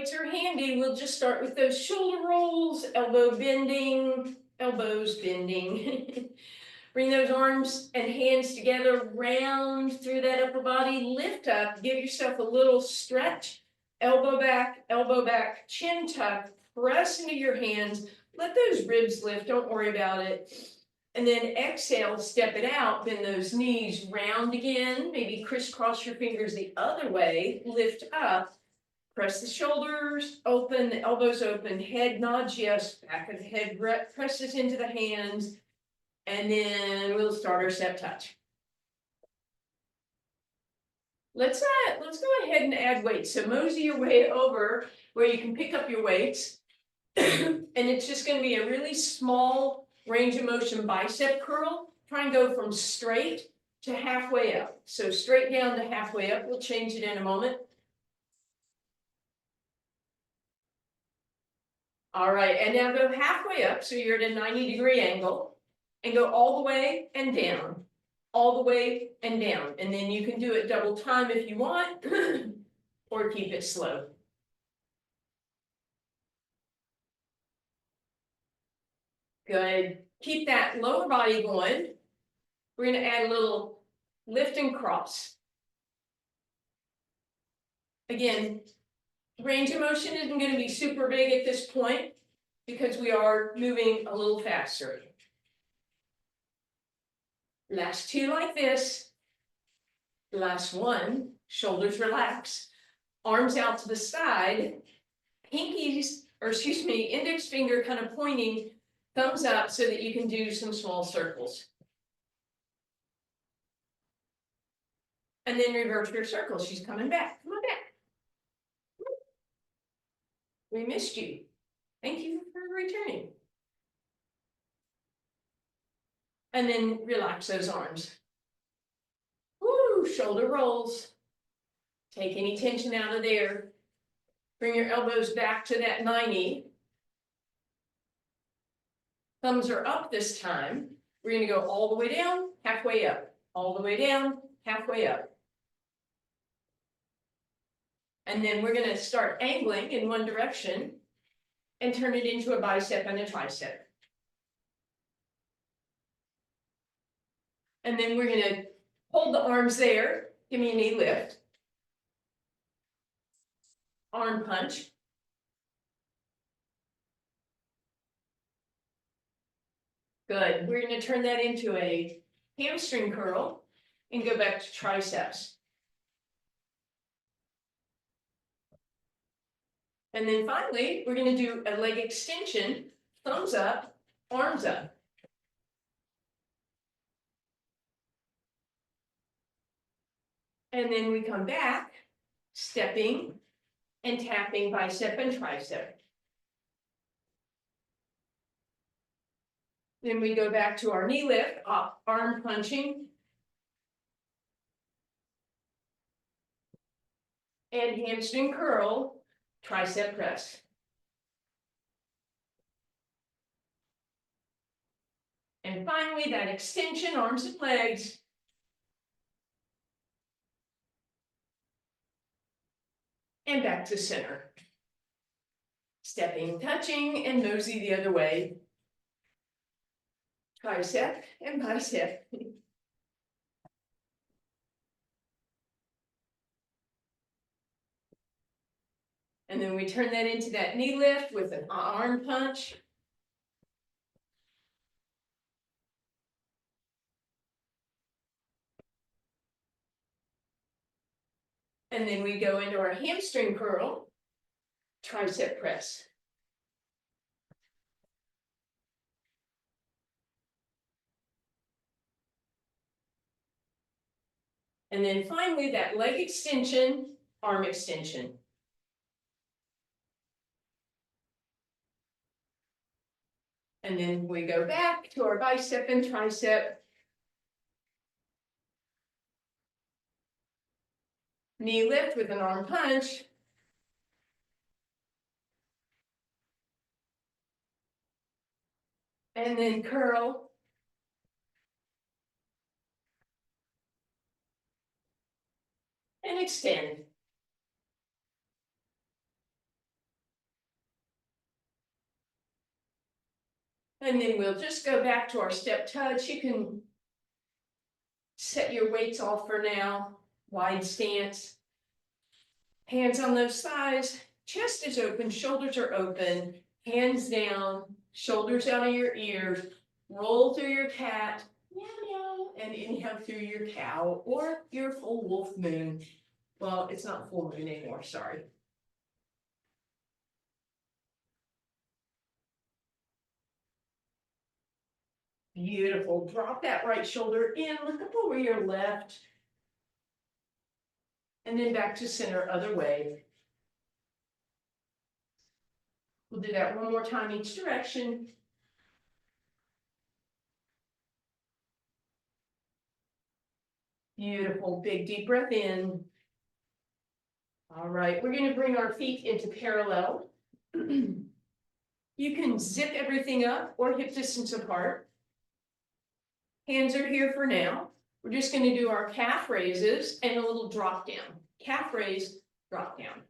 Are handy, we'll just start with those shoulder rolls, elbow bending, elbows bending. Bring those arms and hands together, round through that upper body, lift up, give yourself a little stretch, elbow back, chin tuck, press into your hands, let those ribs lift, don't worry about it. And then exhale, step it out, bend those knees, round again, maybe crisscross your fingers the other way, lift up. Press the shoulders open, the elbows open, head nods yes, back of the head presses into the hands, and then we'll start our step touch. Let's go ahead and add weights. So mosey your way over where you can pick up your weights, and it's just going to be a really small range of motion bicep curl. Try and go from straight to halfway up. So straight down to halfway up. We'll change it in a moment. All right, and now go halfway up, so you're at a 90-degree angle, and go all the way and down, all the way and down. And then you can do it double time if you want, or keep it slow. Good. Keep that lower body going. We're going to add a little lift and cross. Again, range of motion isn't going to be super big at this point because we are moving a little faster. Last two like this. Last one, shoulders relax, arms out to the side, pinkies, or excuse me, index finger kind of pointing, thumbs up so that you can do some small circles. And then reverse your circle. She's coming back. Come on back. We missed you. Thank you for returning. And then relax those arms. Woo, shoulder rolls. Take any tension out of there. Bring your elbows back to that 90. Thumbs are up this time. We're going to go all the way down, halfway up. All the way down, halfway up. And then we're going to start angling in one direction and turn it into a bicep and a tricep. And then we're going to hold the arms there. Give me a knee lift. Arm punch. Good. We're going to turn that into a hamstring curl and go back to triceps. And then finally, we're going to do a leg extension, thumbs up, arms up. And then we come back, stepping and tapping bicep and tricep. Then we go back to our knee lift, arm punching. And hamstring curl, tricep press. And finally, that extension, arms and legs. And back to center. Stepping, touching, and mosey the other way. Tricep and bicep. And then we turn that into that knee lift with an arm punch. And then we go into our hamstring curl, tricep press. And then finally, that leg extension, arm extension. And then we go back to our bicep and tricep. Knee lift with an arm punch. And then curl. And extend. And then we'll just go back to our step touch. You can set your weights off for now. Wide stance. Hands on those thighs. Chest is open, shoulders are open. Hands down, shoulders out of your ears. Roll through your cat. Meow, meow. And inhale through your cow or your full wolf moon. Well, it's not full moon anymore, sorry. Beautiful. Drop that right shoulder in, look up over your left. And then back to center, other way. We'll do that one more time each direction. Beautiful. Big deep breath in. All right, we're going to bring our feet into parallel. You can zip everything up or hip distance apart. Hands are here for now. We're just going to do our calf raises and a little drop down. Calf raise, drop down.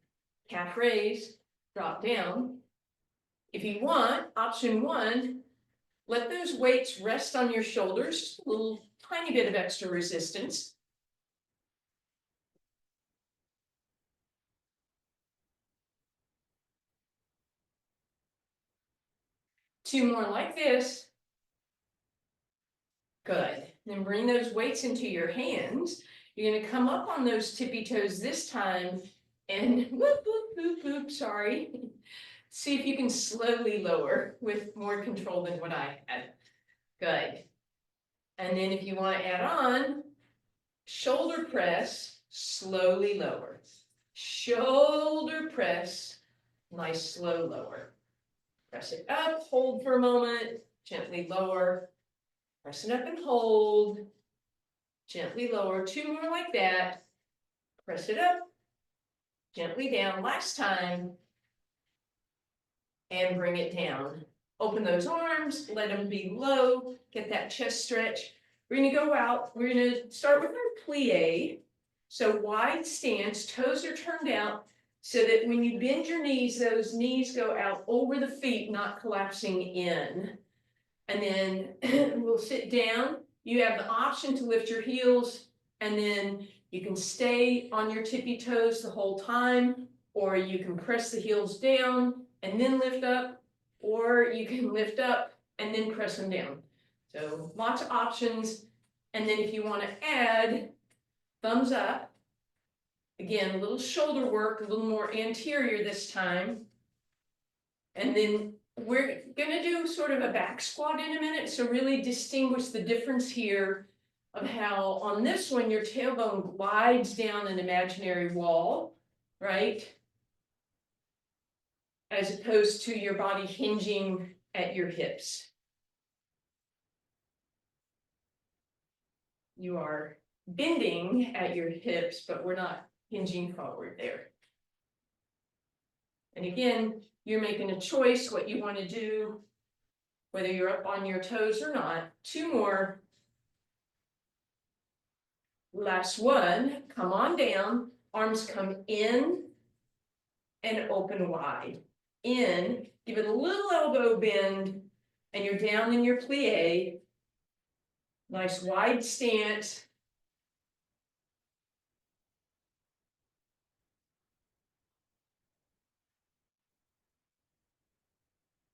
Calf raise, drop down. If you want, option one, let those weights rest on your shoulders, a little tiny bit of extra resistance. Two more like this. Good. Then bring those weights into your hands. You're going to come up on those tippy toes this time and whoop, whoop, whoop, whoop, sorry. See if you can slowly lower with more control than what I had. Good. And then if you want to add on, shoulder press, slowly lower. Shoulder press, nice slow lower. Press it up, hold for a moment, gently lower. Press it up and hold. Gently lower. Two more like that. Press it up. Gently down. Last time. And bring it down. Open those arms. Let them be low. Get that chest stretch. We're going to go out. We're going to start with our plie. So wide stance. Toes are turned out so that when you bend your knees, those knees go out over the feet, not collapsing in. And then we'll sit down. You have the option to lift your heels, and then you can stay on your tippy toes the whole time, or you can press the heels down and then lift up, or you can lift up and then press them down. So lots of options. And then if you want to add thumbs up, again, a little shoulder work, a little more anterior this time. And then we're going to do sort of a back squat in a minute, so really distinguish the difference here of how on this one your tailbone glides down an imaginary wall, right? As opposed to your body hinging at your hips. You are bending at your hips, but we're not hinging forward there. And again, you're making a choice what you want to do, whether you're up on your toes or not. Two more. Last one, come on down, arms come in and open wide. In, give it a little elbow bend, and you're down in your plie. Nice wide stance.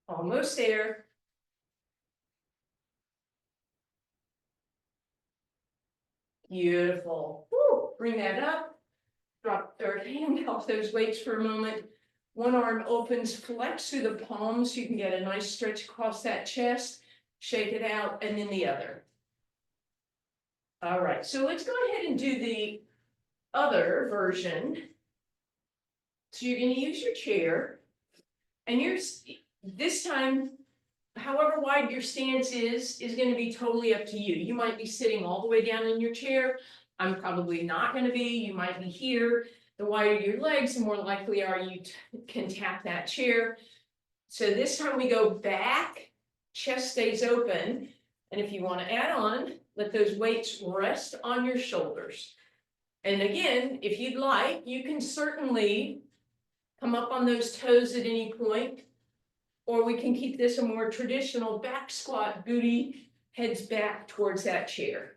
Almost there. Beautiful. Woo. Bring that up. Drop third hand off those weights for a moment. One arm opens, flex through the palms so you can get a nice stretch across that chest. Shake it out, and then the other. All right, so let's go ahead and do the other version. So you're going to use your chair, and this time, however wide your stance is going to be totally up to you. You might be sitting all the way down in your chair. I'm probably not going to be. You might be here. The wider your legs, the more likely are you can tap that chair. So this time we go back, chest stays open, and if you want to add on, let those weights rest on your shoulders. And again, if you'd like, you can certainly come up on those toes at any point. or we can keep this a more traditional back squat, booty heads back towards that chair.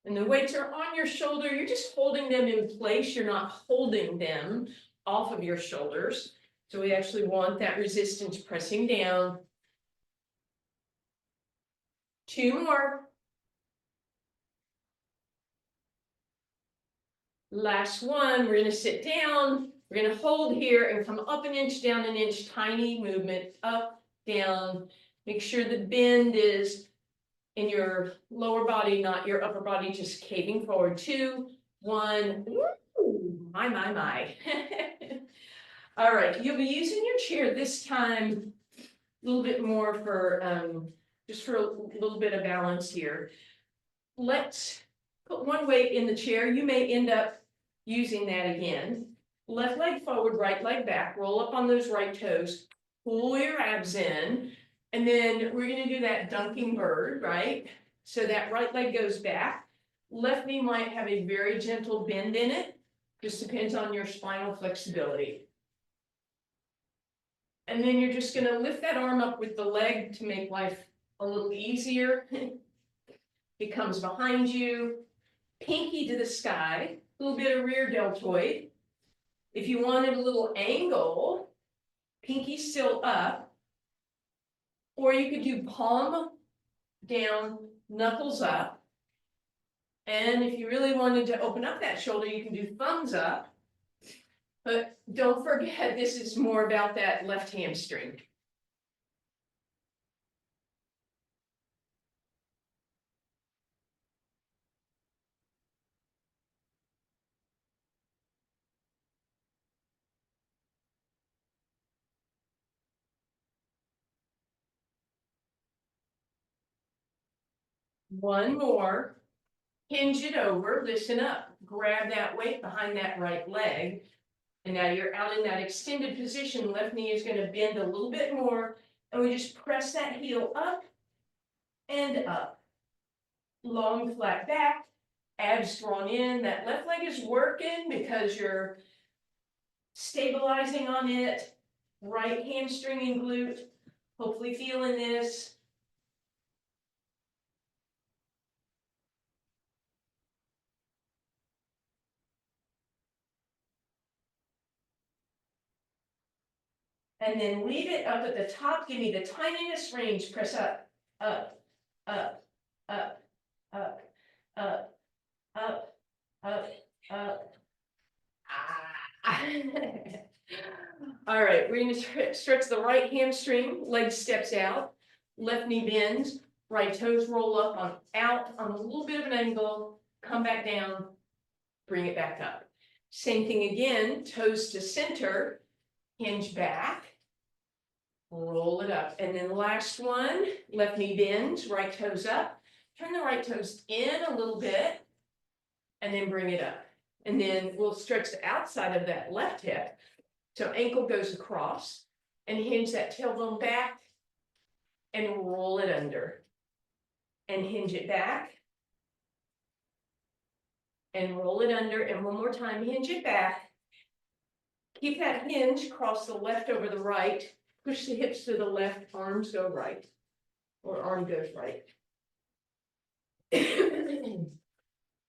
And the weights are on your shoulder, you're just holding them in place, you're not holding them off of your shoulders. So we actually want that resistance pressing down. 2 more. Last one, we're gonna sit down, we're gonna hold here and come up an inch, down an inch, tiny movement, up, down. Make sure the bend is in your lower body, not your upper body, just caving forward. 2, 1, ooh, my. All right, you'll be using your chair this time a little bit more for, just for a little bit of balance here. Let's put one weight in the chair. You may end up using that again. Left leg forward, right leg back, roll up on those right toes, pull your abs in, and then we're gonna do that dunking bird, right? So that right leg goes back. Left knee might have a very gentle bend in it, just depends on your spinal flexibility. And then you're just gonna lift that arm up with the leg to make life a little easier. It comes behind you, pinky to the sky, a little bit of rear deltoid. If you wanted a little angle, pinky still up, or you could do palm down, knuckles up. And if you really wanted to open up that shoulder, you can do thumbs up. But don't forget, this is more about that left hamstring. One more. Hinge it over, listen up, grab that weight behind that right leg. And now you're out in that extended position, left knee is gonna bend a little bit more, and we just press that heel up and up. Long flat back, abs drawn in, that left leg is working because you're stabilizing on it, right hamstring and glute, hopefully feeling this. And then leave it up at the top, give me the tiniest range, press up, up, up, up, up, up, up, up, up. Ah. All right, we're gonna stretch the right hamstring, leg steps out, left knee bends, right toes roll up on out on a little bit of an angle, come back down, bring it back up. Same thing again, toes to center, hinge back, roll it up. And then last one, left knee bends, right toes up, turn the right toes in a little bit, and then bring it up. And then we'll stretch the outside of that left hip. So ankle goes across and hinge that tailbone back and roll it under. And hinge it back and roll it under. And one more time, hinge it back. Keep that hinge, cross the left over the right, push the hips to the left, arms go right, or arm goes right.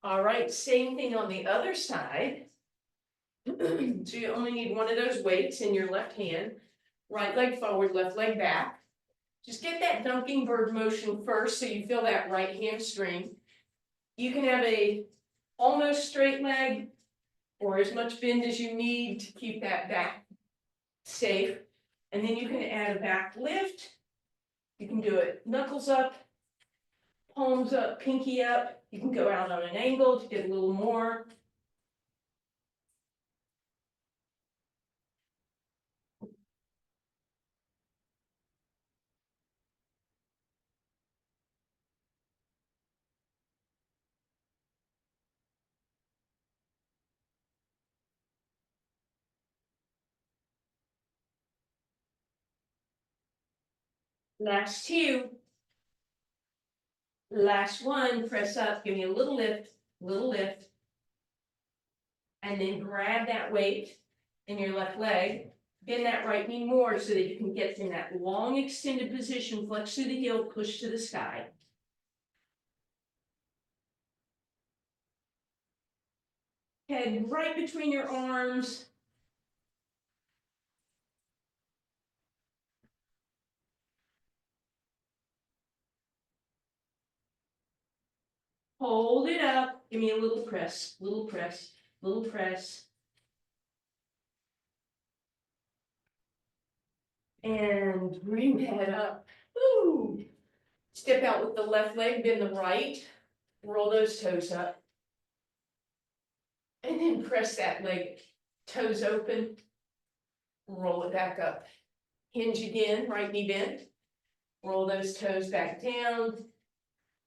All right, same thing on the other side. So you only need one of those weights in your left hand, right leg forward, left leg back. Just get that dunking bird motion first so you feel that right hamstring. You can have a almost straight leg or as much bend as you need to keep that back safe. And then you can add a back lift. You can do it knuckles up, palms up, pinky up. You can go out on an angle to get a little more. Last 2. Last one, press up, give me a little lift, and then grab that weight in your left leg, bend that right knee more so that you can get in that long extended position, flex through the heel, push to the sky. Head right between your arms. Hold it up. Give me a little press, little press, little press. And bring that up. Woo! Step out with the left leg, bend the right. Roll those toes up. And then press that leg, toes open. Roll it back up. Hinge again, right knee bent. Roll those toes back down.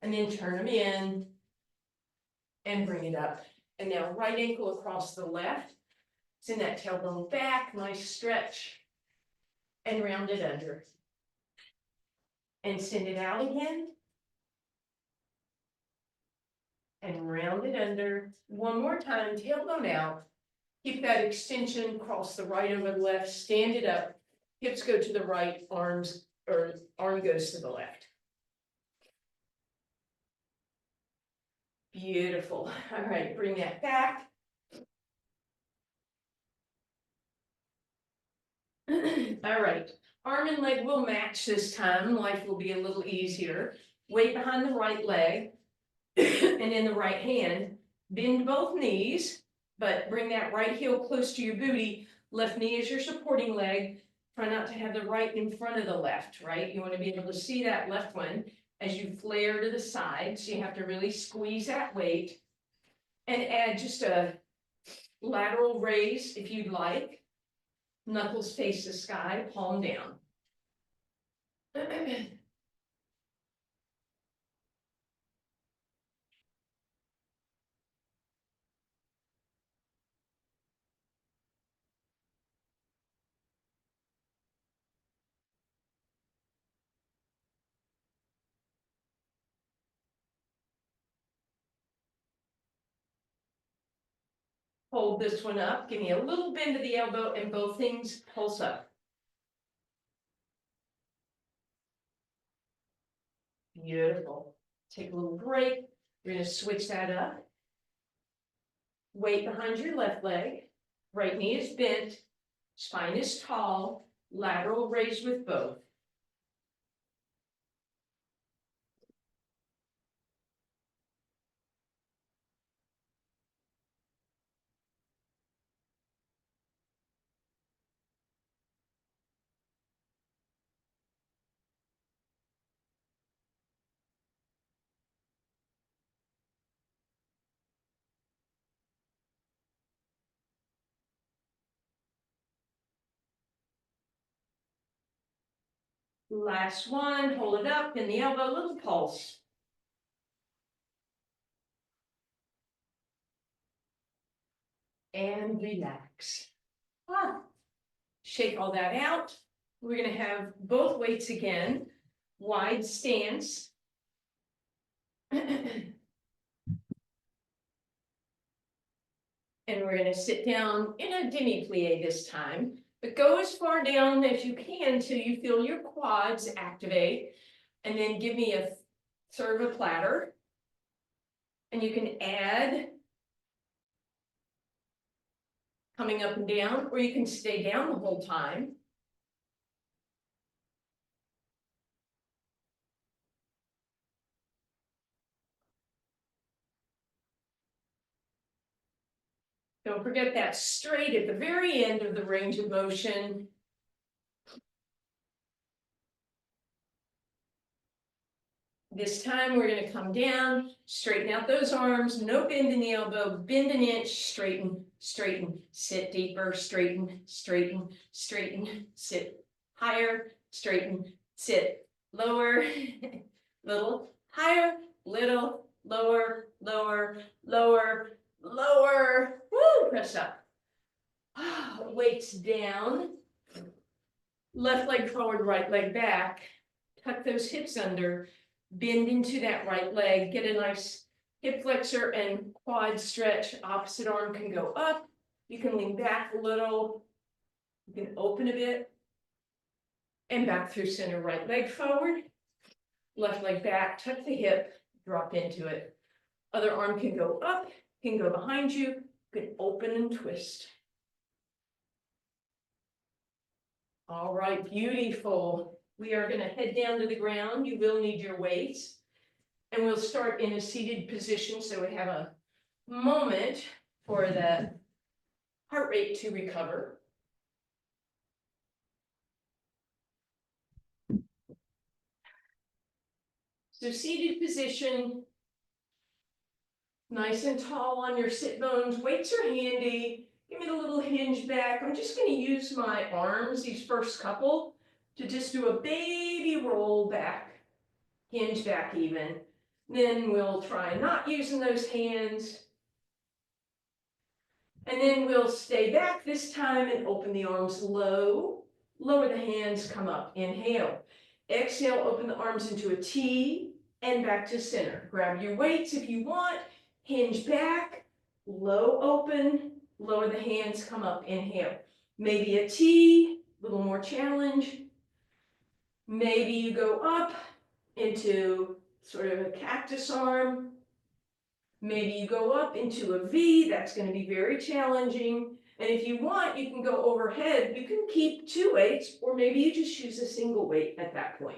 And then turn them in. And bring it up. And now right ankle across the left. Send that tailbone back, nice stretch. And round it under. And send it out again. And round it under. One more time, tailbone out. Keep that extension, cross the right over the left, stand it up. Hips go to the right, arm goes to the left. Beautiful. All right, bring that back. All right, arm and leg will match this time. Life will be a little easier. Weight behind the right leg and in the right hand. Bend both knees, but bring that right heel close to your booty. Left knee is your supporting leg. Try not to have the right in front of the left, right? You want to be able to see that left one as you flare to the side. So you have to really squeeze that weight and add just a lateral raise if you'd like. Knuckles face the sky, palm down. Hold this one up. Give me a little bend of the elbow and both things pulse up. Beautiful. Take a little break. We're going to switch that up. Weight behind your left leg. Right knee is bent. Spine is tall. Lateral raise with both. Last one. Hold it up. In the elbow, little pulse. And relax. Shake all that out. We're going to have both weights again. Wide stance. And we're going to sit down in a demi-plie this time, but go as far down as you can till you feel your quads activate, and then give me a third of a platter. And you can add coming up and down, or you can stay down the whole time. Don't forget that straight at the very end of the range of motion. This time we're going to come down, straighten out those arms, no bend in the elbow, bend an inch, straighten, straighten, sit deeper, straighten, straighten, straighten, sit higher, straighten, sit lower, little higher, little lower, lower, lower, lower. Woo, press up. Weights down. Left leg forward, right leg back. Tuck those hips under. Bend into that right leg. Get a nice hip flexor and quad stretch. Opposite arm can go up You can lean back a little. You can open a bit. And back through center, right leg forward, left leg back, tuck the hip, drop into it. Other arm can go up, can go behind you, you can open and twist. All right, beautiful. We are gonna head down to the ground. You will need your weights. And we'll start in a seated position so we have a moment for the heart rate to recover. So seated position, nice and tall on your sit bones, weights are handy. Give me the little hinge back. I'm just gonna use my arms, these first couple, to just do a baby roll back, hinge back even. Then we'll try not using those hands. And then we'll stay back this time and open the arms low. Lower the hands, come up, inhale. Exhale, open the arms into a T and back to center. Grab your weights if you want, hinge back, low open, lower the hands, come up, inhale. Maybe a T, a little more challenge. Maybe you go up into sort of a cactus arm. Maybe you go up into a V, that's going to be very challenging. And if you want, you can go overhead. You can keep two weights, or maybe you just use a single weight at that point.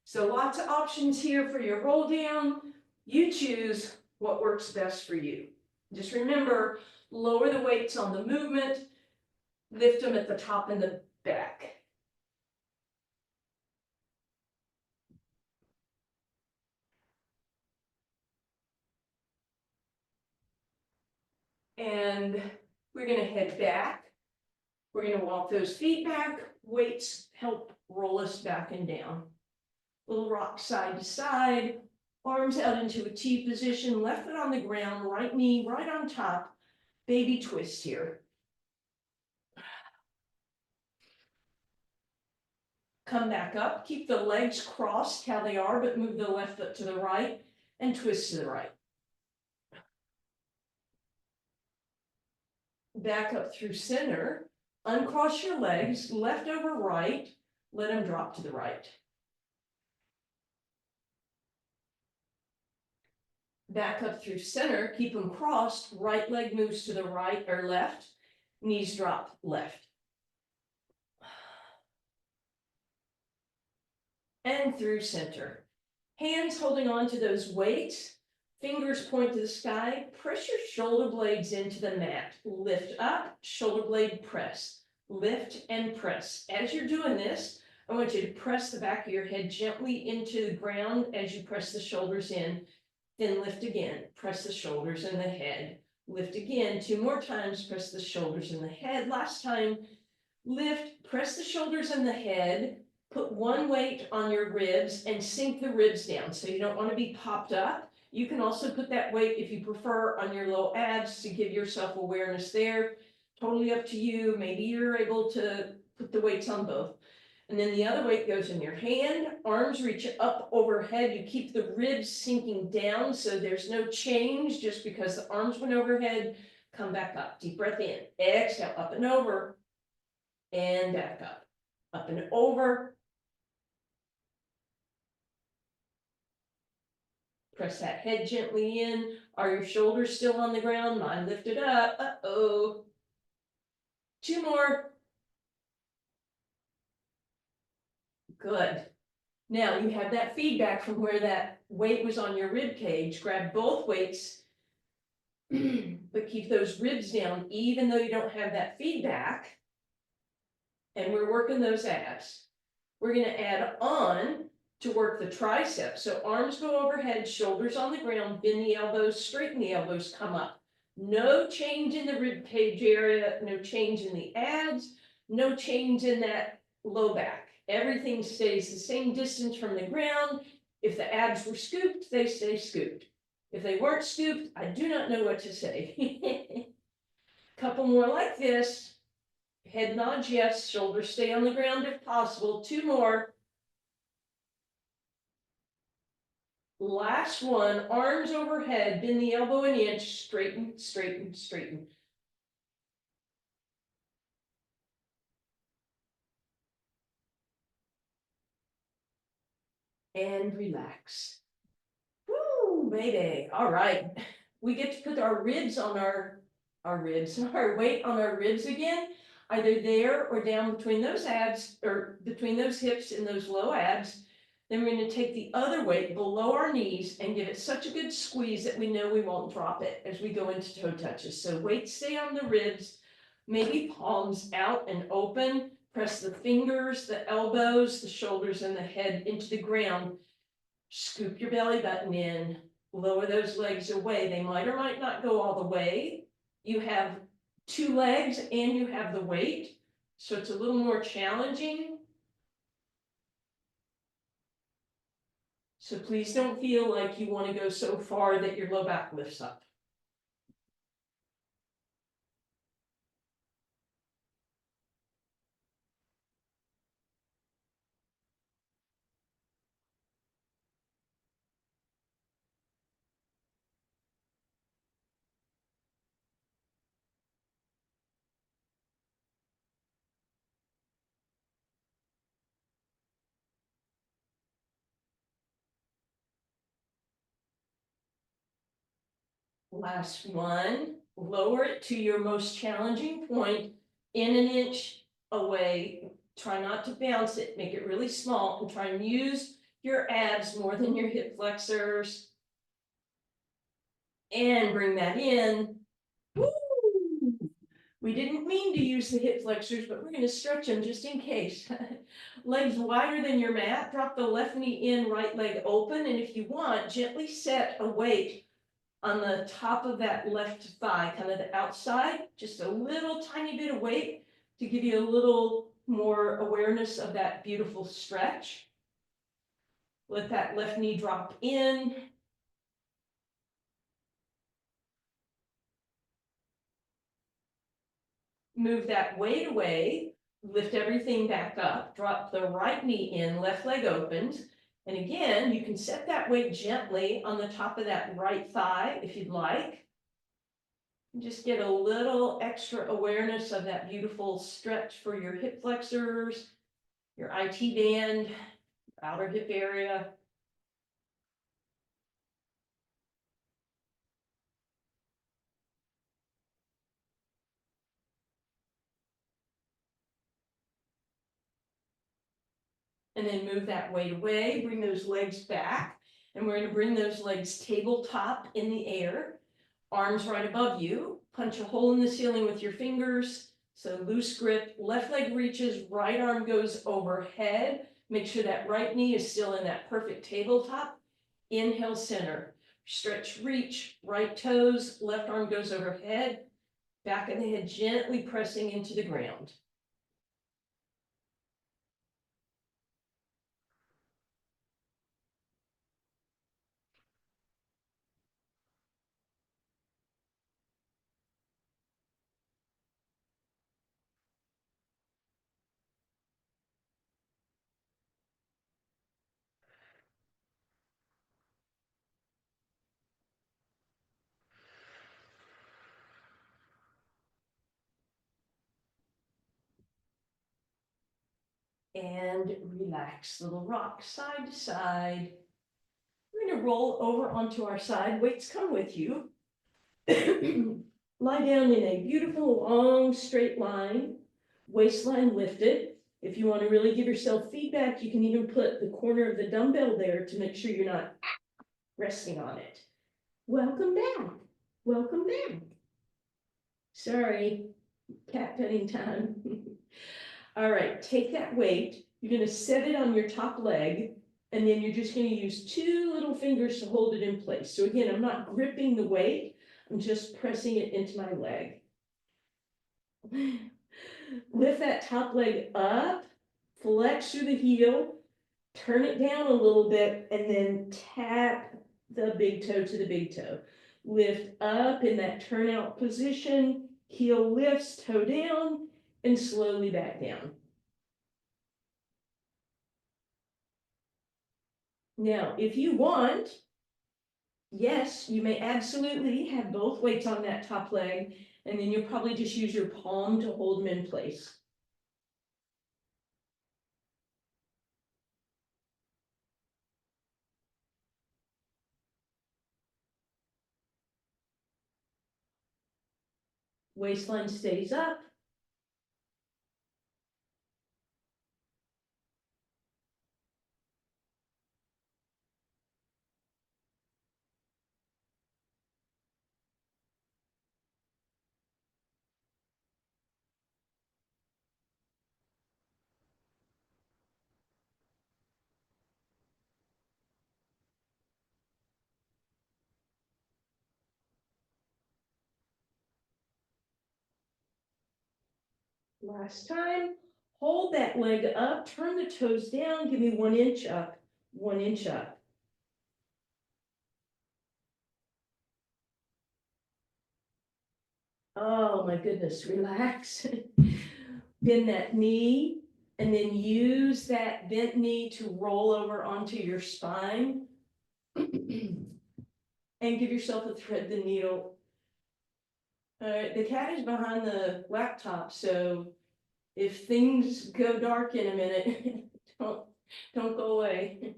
So lots of options here for your roll down. You choose what works best for you. Just remember, lower the weights on the movement, lift them at the top and the back. And we're going to head back. We're going to walk those feet back. Weights help roll us back and down. Little rock side to side, arms out into a T position, left foot on the ground, right knee right on top. Baby twist here. Come back up, keep the legs crossed how they are, but move the left foot to the right and twist to the right. Back up through center, uncross your legs, left over right, let them drop to the right. Back up through center, keep them crossed, right leg moves to the right or left, knees drop left. And through center. Hands holding on to those weights, fingers point to the sky, press your shoulder blades into the mat. Lift up, shoulder blade press, lift and press. As you're doing this, I want you to press the back of your head gently into the ground as you press the shoulders in. Then lift again, press the shoulders and the head. Lift again, 2 more times, press the shoulders and the head. Last time, lift, press the shoulders and the head, put one weight on your ribs and sink the ribs down. So you don't want to be popped up. You can also put that weight, if you prefer, on your low abs to give yourself awareness there. Totally up to you. Maybe you're able to put the weights on both. And then the other weight goes in your hand, arms reach up overhead. You keep the ribs sinking down so there's no change just because the arms went overhead. Come back up, deep breath in, exhale, up and over, and back up and over. Press that head gently in. Are your shoulders still on the ground? Mine lifted up. Uh-oh. 2 more. Good. Now you have that feedback from where that weight was on your rib cage. Grab both weights, but keep those ribs down even though you don't have that feedback. And we're working those abs. We're going to add on to work the triceps. So arms go overhead, shoulders on the ground, bend the elbows, straighten the elbows, come up. No change in the rib cage area, no change in the abs, no change in that low back. Everything stays the same distance from the ground. If the abs were scooped, they stay scooped. If they weren't scooped, I do not know what to say. Couple more like this. Head nods yes, shoulders stay on the ground if possible. 2 more. Last one, arms overhead, bend the elbow an inch, straighten, straighten, straighten. and relax. Woo, baby. All right. We get to put our ribs on our ribs, our weight on our ribs again, either there or down between those abs, or between those hips and those low abs. Then we're going to take the other weight below our knees and give it such a good squeeze that we know we won't drop it as we go into toe touches. So weight stay on the ribs, maybe palms out and open. Press the fingers, the elbows, the shoulders, and the head into the ground. Scoop your belly button in, lower those legs away. They might or might not go all the way. You have two legs and you have the weight, so it's a little more challenging. So please don't feel like you want to go so far that your low back lifts up. Last one, lower it to your most challenging point in an inch away. Try not to bounce it, make it really small, and try and use your abs more than your hip flexors. And bring that in. Woo! We didn't mean to use the hip flexors, but we're going to stretch them just in case. Legs wider than your mat, drop the left knee in, right leg open, and if you want, gently set a weight on the top of that left thigh, kind of the outside, just a little tiny bit of weight to give you a little more awareness of that beautiful stretch. Let that left knee drop in. Move that weight away, lift everything back up, drop the right knee in, left leg opens. And again, you can set that weight gently on the top of that right thigh if you'd like. Just get a little extra awareness of that beautiful stretch for your hip flexors, your IT band, outer hip area. And then move that weight away, bring those legs back, and we're going to bring those legs tabletop in the air, arms right above you, punch a hole in the ceiling with your fingers, so loose grip, left leg reaches, right arm goes overhead, make sure that right knee is still in that perfect tabletop, inhale center, stretch reach, right toes, left arm goes overhead, back of the head gently pressing into the ground. And relax, little rock side to side. We're going to roll over onto our side, weights come with you. Lie down in a beautiful long straight line, waistline lifted. If you want to really give yourself feedback, you can even put the corner of the dumbbell there to make sure you're not resting on it. Welcome back. Welcome back. Sorry, cat petting time. All right, take that weight. You're going to set it on your top leg, and then you're just going to use two little fingers to hold it in place. So again, I'm not gripping the weight, I'm just pressing it into my leg. Lift that top leg up, flex through the heel, turn it down a little bit, and then tap the big toe to the big toe. Lift up in that turnout position, heel lifts, toe down, and slowly back down. Now, if you want, yes, you may absolutely have both weights on that top leg, and then you'll probably just use your palm to hold them in place. Waistline stays up. Last time, hold that leg up, turn the toes down, give me 1 inch up, 1 inch up. Oh my goodness, relax. Bend that knee, and then use that bent knee to roll over onto your spine. And give yourself a thread the needle. The cat is behind the laptop, so if things go dark in a minute, don't go away.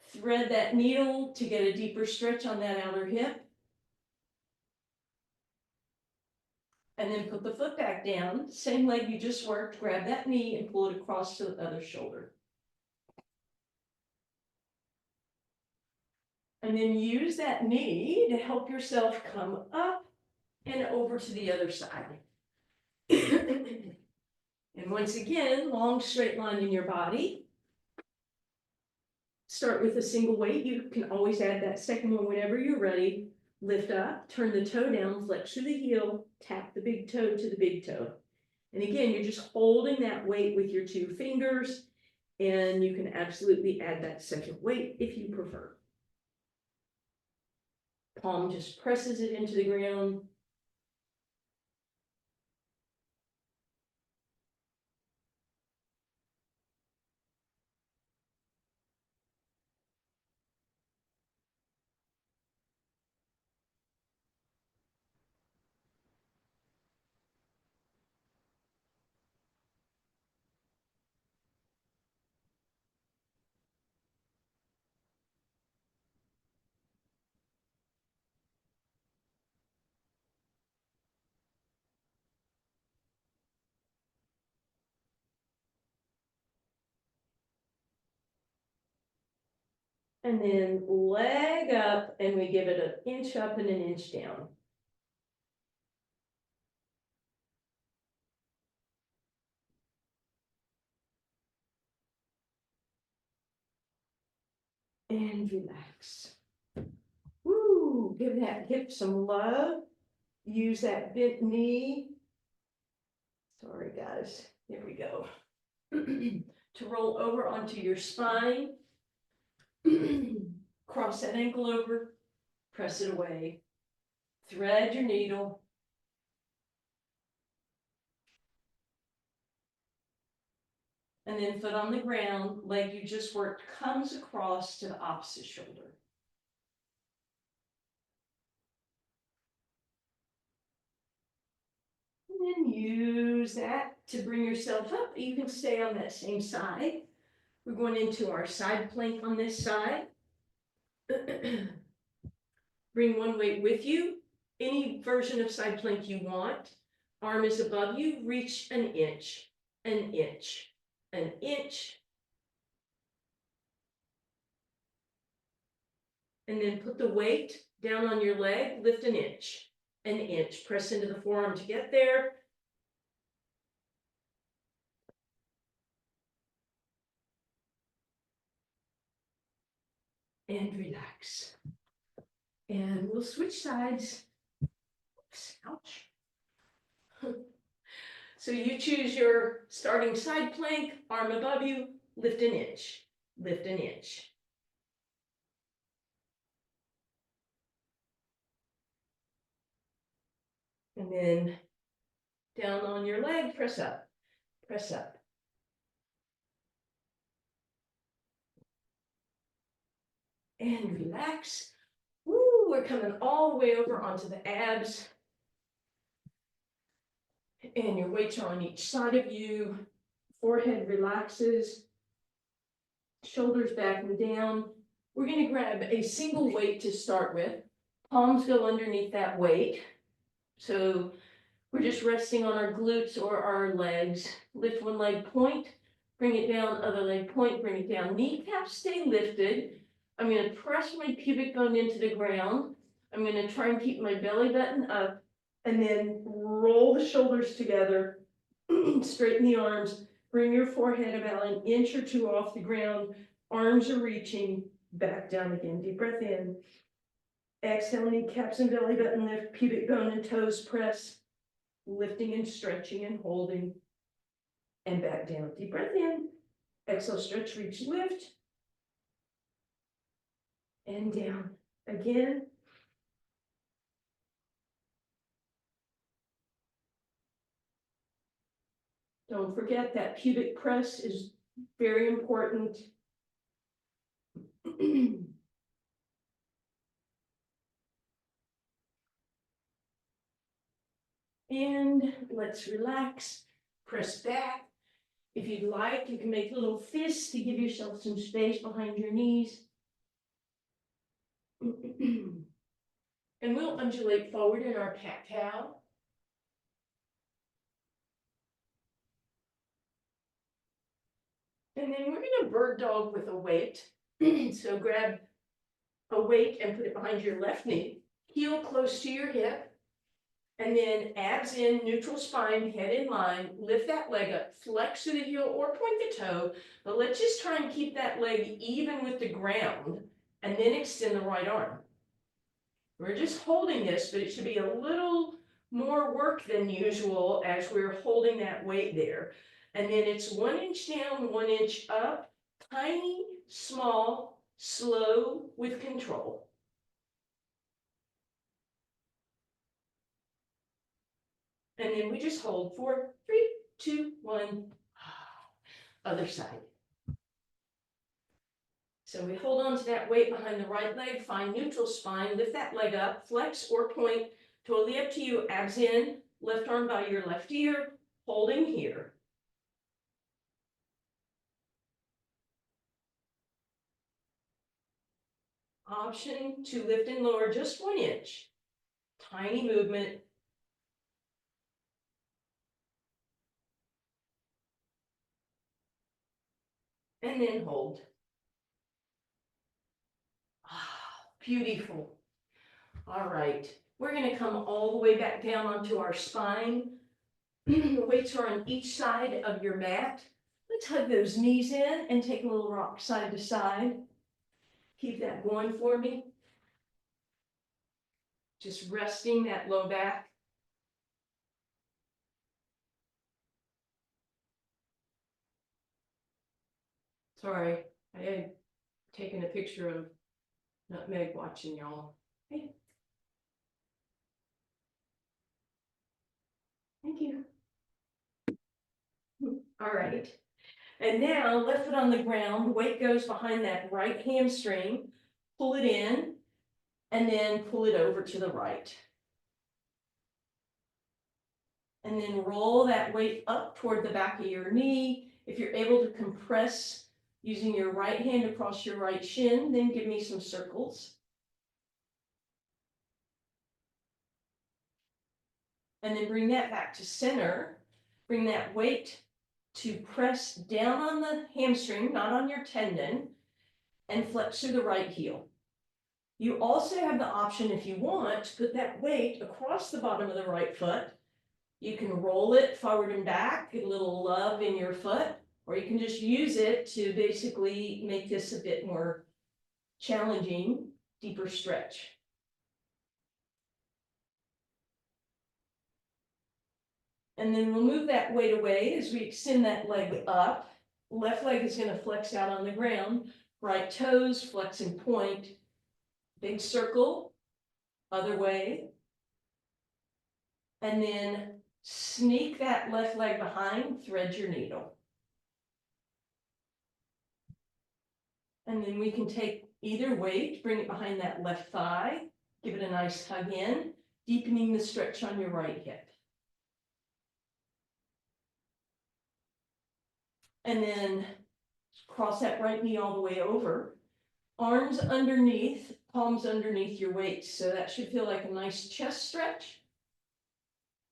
Thread that needle to get a deeper stretch on that outer hip. And then put the foot back down, same leg you just worked, grab that knee and pull it across to the other shoulder. And then use that knee to help yourself come up and over to the other side. And once again, long straight line in your body. Start with a single weight. You can always add that second one whenever you're ready. Lift up, turn the toe down, flex through the heel, tap the big toe to the big toe. And again, you're just holding that weight with your 2 fingers, and you can absolutely add that second weight if you prefer. Palm just presses it into the ground. And then leg up, and we give it 1 inch up and 1 inch down. And relax. Woo, give that hip some love. Use that bent knee. Sorry guys, there we go. To roll over onto your spine. Cross that ankle over, press it away. Thread your needle. And then foot on the ground, leg you just worked comes across to the opposite shoulder. And then use that to bring yourself up. You can stay on that same side. We're going into our side plank on this side. Bring 1 weight with you, any version of side plank you want. Arm is above you, reach 1 inch, 1 inch, 1 inch. And then put the weight down on your leg, lift 1 inch, 1 inch. Press into the forearm to get there. And relax. And we'll switch sides. Oops, ouch. So you choose your starting side plank, arm above you, lift 1 inch, lift 1 inch. And then down on your leg, press up, press up. And relax. Woo, we're coming all the way over onto the abs. And your weights are on each side of you. Forehead relaxes. Shoulders back and down. We're going to grab a single weight to start with. Palms go underneath that weight. So We're just resting on our glutes or our legs. Lift one leg, point, bring it down, other leg, point, bring it down. Kneecaps stay lifted. I'm gonna press my pubic bone into the ground. I'm gonna try and keep my belly button up and then roll the shoulders together, straighten the arms, bring your forehead about an inch or two off the ground. Arms are reaching, back down again. Deep breath in. Exhale, kneecaps and belly button lift, pubic bone and toes press, lifting and stretching and holding, and back down. Deep breath in. Exhale, stretch, reach, lift, and down. Again. Don't forget that pubic press is very important. And let's relax, press back. If you'd like, you can make a little fist to give yourself some space behind your knees. And we'll undulate forward in our cat-cow. And then we're gonna bird dog with a weight. So grab a weight and put it behind your left knee, heel close to your hip. And then abs in, neutral spine, head in line, lift that leg up, flex to the heel or point the toe, but let's just try and keep that leg even with the ground and then extend the right arm. We're just holding this, but it should be a little more work than usual as we're holding that weight there. And then it's 1 inch down, 1 inch up, tiny, small, slow with control. And then we just hold for 3, 2, 1. Other side. So we hold on to that weight behind the right leg, find neutral spine, lift that leg up, flex or point, totally up to you, abs in, left arm by your left ear, holding here. Option to lift and lower just 1 inch. Tiny movement. And then hold. Beautiful. All right, we're going to come all the way back down onto our spine. The weights are on each side of your mat. Let's hug those knees in and take a little rock side to side. Keep that going for me. Just resting that low back. Sorry, I had taken a picture of Nutmeg watching y'all. Hey. Thank you. All right. And now left foot on the ground, weight goes behind that right hamstring, pull it in, and then pull it over to the right. And then roll that weight up toward the back of your knee. If you're able to compress using your right hand across your right shin, then give me some circles. And then bring that back to center. Bring that weight to press down on the hamstring, not on your tendon, and flex through the right heel. You also have the option, if you want, to put that weight across the bottom of the right foot. You can roll it forward and back, get a little love in your foot, or you can just use it to basically make this a bit more challenging, deeper stretch. And then we'll move that weight away as we extend that leg up. Left leg is going to flex out on the ground. Right toes, flex and point. Big circle, other way. And then sneak that left leg behind, thread your needle. And then we can take either weight, bring it behind that left thigh, give it a nice hug in, deepening the stretch on your right hip. And then cross that right knee all the way over. Arms underneath, palms underneath your weight. So that should feel like a nice chest stretch.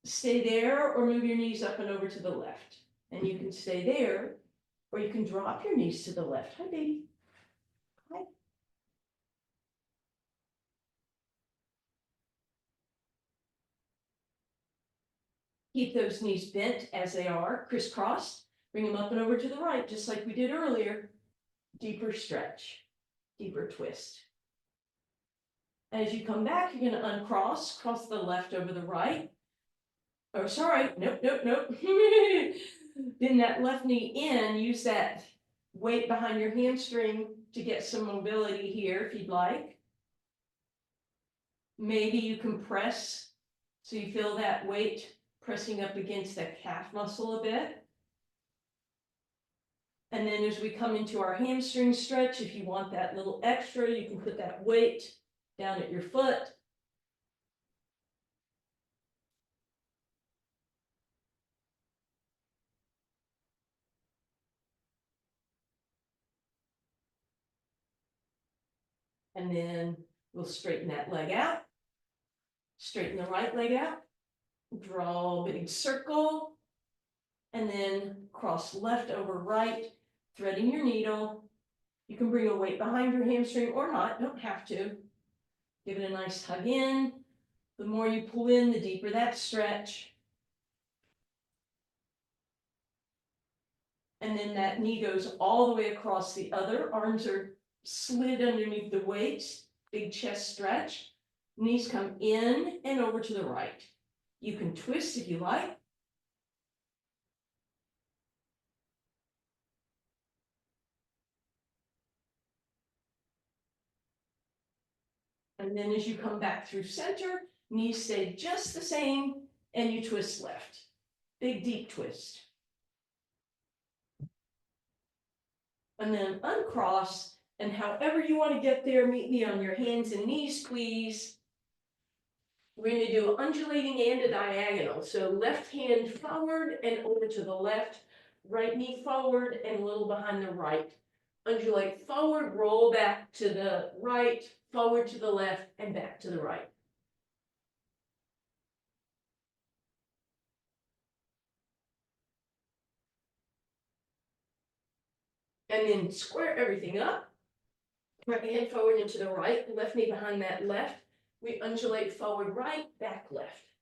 Stay there or move your knees up and over to the left. And you can stay there, or you can drop your knees to the left. Hi, baby. Hi. Keep those knees bent as they are, crisscrossed. Bring them up and over to the right, just like we did earlier. Deeper stretch, deeper twist. As you come back, you're going to uncross, cross the left over the right. Oh, sorry, nope. Bend that left knee in, use that weight behind your hamstring to get some mobility here if you'd like. Maybe you can press so you feel that weight pressing up against that calf muscle a bit. And then as we come into our hamstring stretch, if you want that little extra, you can put that weight down at your foot. And then we'll straighten that leg out. Straighten the right leg out. Draw a big circle. And then cross left over right, threading your needle. You can bring a weight behind your hamstring or not, don't have to. Give it a nice tug in. The more you pull in, the deeper that stretch. And then that knee goes all the way across the other. Arms are slid underneath the weights. Big chest stretch. Knees come in and over to the right. You can twist if you like. And then as you come back through center, knees stay just the same and you twist left. Big deep twist. And then uncross, and however you want to get there, meet me on your hands and knees, please. We're going to do undulating and a diagonal. So left hand forward and over to the left, right knee forward and a little behind the right. Undulate forward, roll back to the right, forward to the left, and back to the right. And then square everything up. Right hand forward into the right, left knee behind that left. We undulate forward right, back left.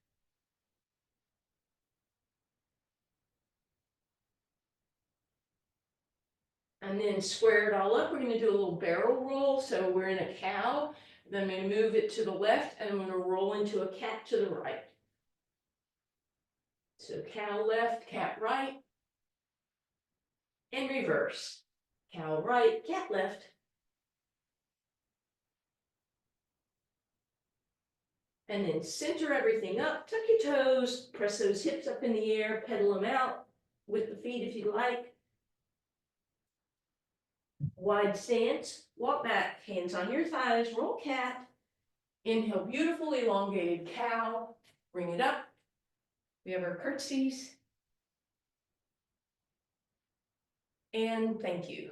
And then square it all up. We're going to do a little barrel roll. So we're in a cow. Then I'm going to move it to the left and I'm going to roll into a cat to the right. So cow left, cat right, and reverse. Cow right, cat left. And then center everything up, tuck your toes, press those hips up in the air, pedal them out with the feet if you like. Wide stance, walk back, hands on your thighs, roll cat. Inhale, beautiful elongated cow, bring it up. We have our curtsies. And thank you.